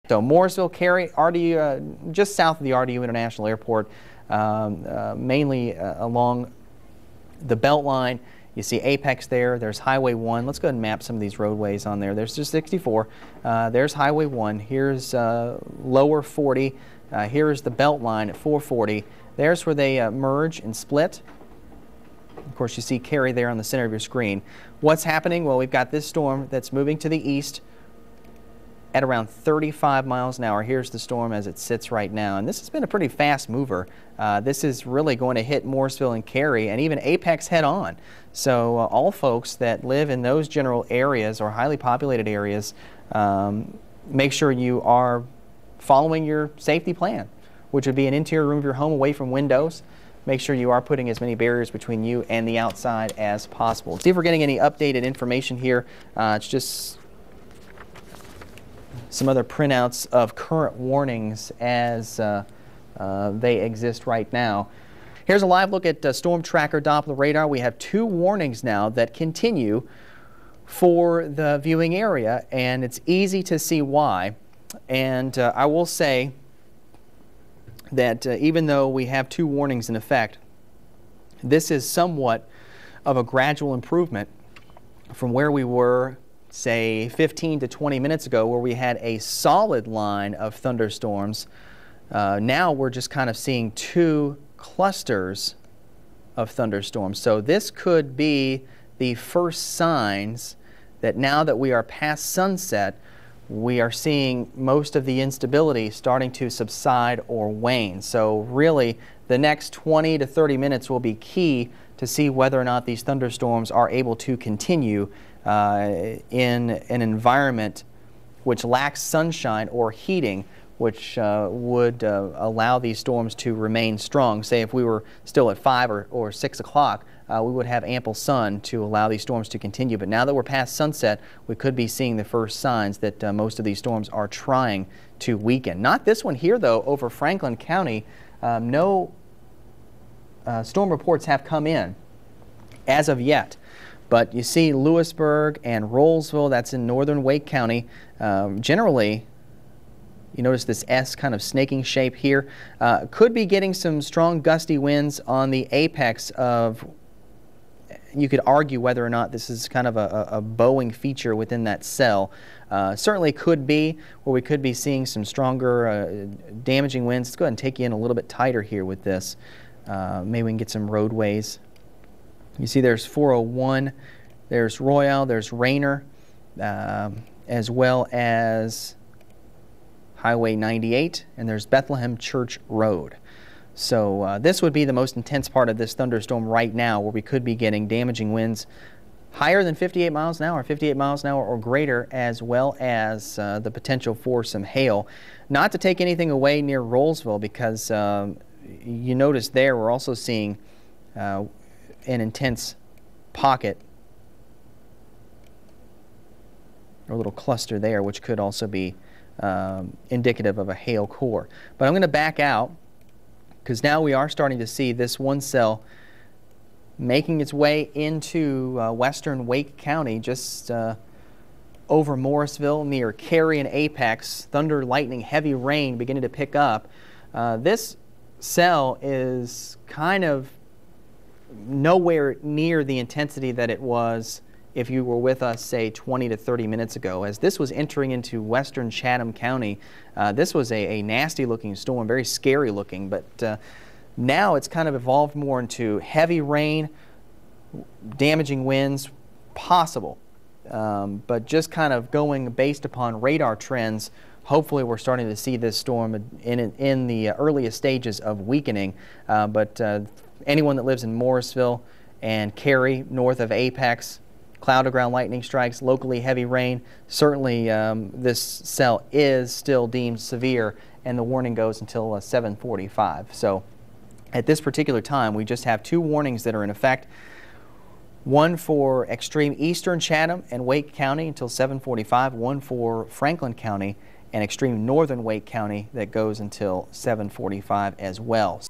So Morrisville, Cary, RDU, just south of the RDU International Airport, mainly along the Beltline. You see Apex there. There's Highway 1. Let's go ahead and map some of these roadways on there. There's just 64. There's Highway 1. Here's Lower 40. Here's the Beltline at 440. There's where they merge and split. Of course, you see Cary there on the center of your screen. What's happening? Well, we've got this storm that's moving to the east at around 35 miles an hour. Here's the storm as it sits right now, and this has been a pretty fast mover. This is really going to hit Morrisville and Cary and even Apex head on. So all folks that live in those general areas or highly populated areas, make sure you are following your safety plan, which would be an interior room of your home away from windows. Make sure you are putting as many barriers between you and the outside as possible. See if we're getting any updated information here. It's just some other printouts of current warnings as they exist right now. Here's a live look at Storm Tracker Doppler radar. We have 2 warnings now that continue for the viewing area, and it's easy to see why. And I will say that even though we have 2 warnings in effect, this is somewhat of a gradual improvement from where we were, say, 15 to 20 minutes ago, where we had a solid line of thunderstorms. Now we're just kind of seeing 2 clusters of thunderstorms. So this could be the first signs that now that we are past sunset, we are seeing most of the instability starting to subside or wane. So really, the next 20 to 30 minutes will be key to see whether or not these thunderstorms are able to continue in an environment which lacks sunshine or heating, which would allow these storms to remain strong. Say if we were still at 5 or 6 o'clock, we would have ample sun to allow these storms to continue. But now that we're past sunset, we could be seeing the first signs that most of these storms are trying to weaken. Not this one here, though, over Franklin County. No storm reports have come in as of yet. But you see Lewisburg and Rollsville, that's in northern Wake County. Generally, you notice this S kind of snaking shape here. Could be getting some strong gusty winds on the apex of, you could argue whether or not this is kind of a bowing feature within that cell. Certainly could be, where we could be seeing some stronger damaging winds. Let's go ahead and take you in a little bit tighter here with this. Maybe we can get some roadways. You see there's 401, there's Royale, there's Rayner, as well as Highway 98, and there's Bethlehem Church Road. So this would be the most intense part of this thunderstorm right now, where we could be getting damaging winds higher than 58 miles an hour, 58 miles an hour or greater, as well as the potential for some hail. Not to take anything away near Rollsville, because you notice there we're also seeing an intense pocket or little cluster there, which could also be indicative of a hail core. But I'm going to back out, because now we are starting to see this one cell making its way into western Wake County, just over Morrisville near Cary and Apex. Thunder, lightning, heavy rain beginning to pick up. This cell is kind of nowhere near the intensity that it was if you were with us, say, 20 to 30 minutes ago. As this was entering into western Chatham County, this was a nasty looking storm, very scary looking, but now it's kind of evolved more into heavy rain, damaging winds, possible. But just kind of going based upon radar trends, hopefully we're starting to see this storm in the earliest stages of weakening. But anyone that lives in Morrisville and Cary, north of Apex, cloud to ground lightning strikes, locally heavy rain, certainly this cell is still deemed severe, and the warning goes until 7:45. So at this particular time, we just have 2 warnings that are in effect. One for extreme eastern Chatham and Wake County until 7:45, one for Franklin County and extreme northern Wake County that goes until 7:45 as well.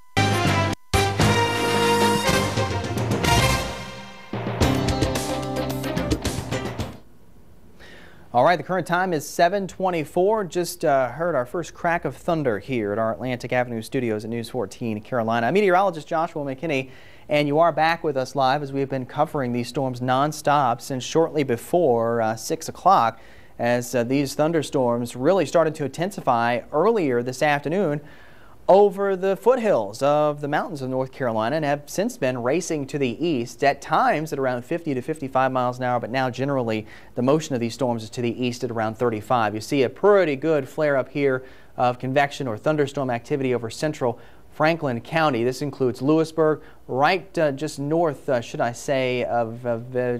All right, the current time is 7:24. Just heard our first crack of thunder here at our Atlantic Avenue studios at News 14 Carolina. I'm meteorologist Joshua McKinney, and you are back with us live as we have been covering these storms nonstop since shortly before 6 o'clock, as these thunderstorms really started to intensify earlier this afternoon over the foothills of the mountains of North Carolina and have since been racing to the east, at times at around 50 to 55 miles an hour, but now generally the motion of these storms is to the east at around 35. You see a pretty good flare up here of convection or thunderstorm activity over central Franklin County. This includes Lewisburg, right just north, should I say, of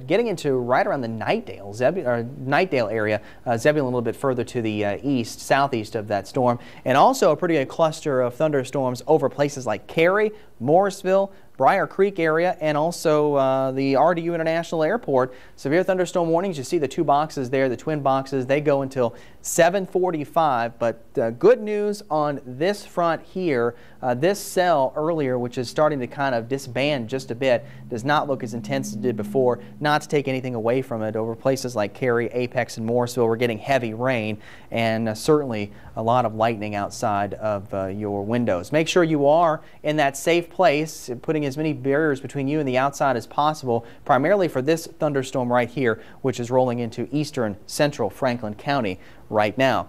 getting into right around the Knightdale area, Zebulon a little bit further to the east, southeast of that storm, and also a pretty good cluster of thunderstorms over places like Cary, Morrisville, Briar Creek area, and also the RDU International Airport. Severe thunderstorm warnings. You see the two boxes there, the twin boxes. They go until 7:45. But good news on this front here. This cell earlier, which is starting to kind of disband just a bit, does not look as intense as it did before. Not to take anything away from it, over places like Cary, Apex, and Morrisville, we're getting heavy rain and certainly a lot of lightning outside of your windows. Make sure you are in that safe place, putting as many barriers between you and the outside as possible, primarily for this thunderstorm right here, which is rolling into eastern central Franklin County right now.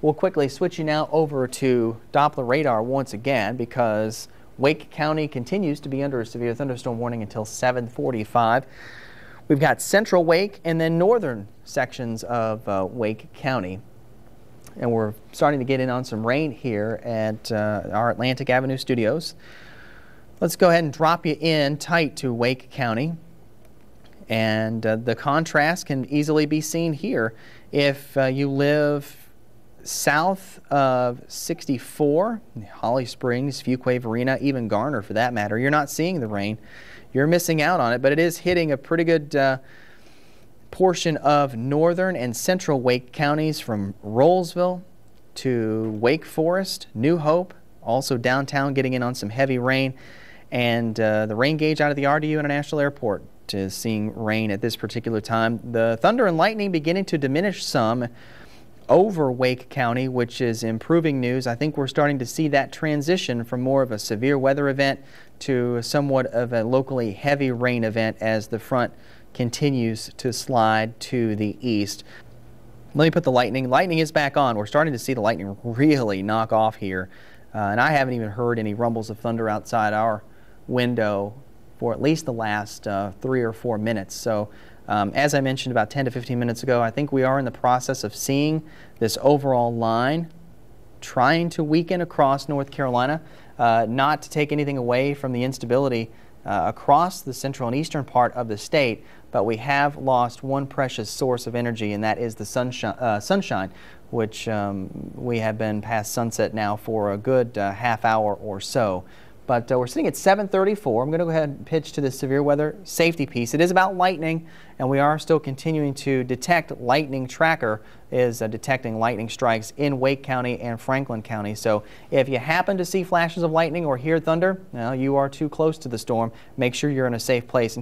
We'll quickly switch you now over to Doppler radar once again, because Wake County continues to be under a severe thunderstorm warning until 7:45. We've got central Wake and then northern sections of Wake County. And we're starting to get in on some rain here at our Atlantic Avenue studios. Let's go ahead and drop you in tight to Wake County. And the contrast can easily be seen here. If you live south of 64, Holly Springs, Fuquay, Varina, even Garner for that matter, you're not seeing the rain. You're missing out on it, but it is hitting a pretty good portion of northern and central Wake counties, from Rollsville to Wake Forest, New Hope, also downtown getting in on some heavy rain. And the rain gauge out of the RDU International Airport is seeing rain at this particular time. The thunder and lightning beginning to diminish some over Wake County, which is improving news. I think we're starting to see that transition from more of a severe weather event to somewhat of a locally heavy rain event as the front continues to slide to the east. Let me put the lightning. Lightning is back on. We're starting to see the lightning really knock off here. And I haven't even heard any rumbles of thunder outside our window for at least the last 3 or 4 minutes. So as I mentioned about 10 to 15 minutes ago, I think we are in the process of seeing this overall line trying to weaken across North Carolina. Not to take anything away from the instability across the central and eastern part of the state, but we have lost one precious source of energy, and that is the sunshine, which we have been past sunset now for a good half hour or so. But we're sitting at 7:34. I'm going to go ahead and pitch to the severe weather safety piece. It is about lightning, and we are still continuing to detect. Lightning Tracker is detecting lightning strikes in Wake County and Franklin County. So if you happen to see flashes of lightning or hear thunder, well, you are too close to the storm. Make sure you're in a safe place. And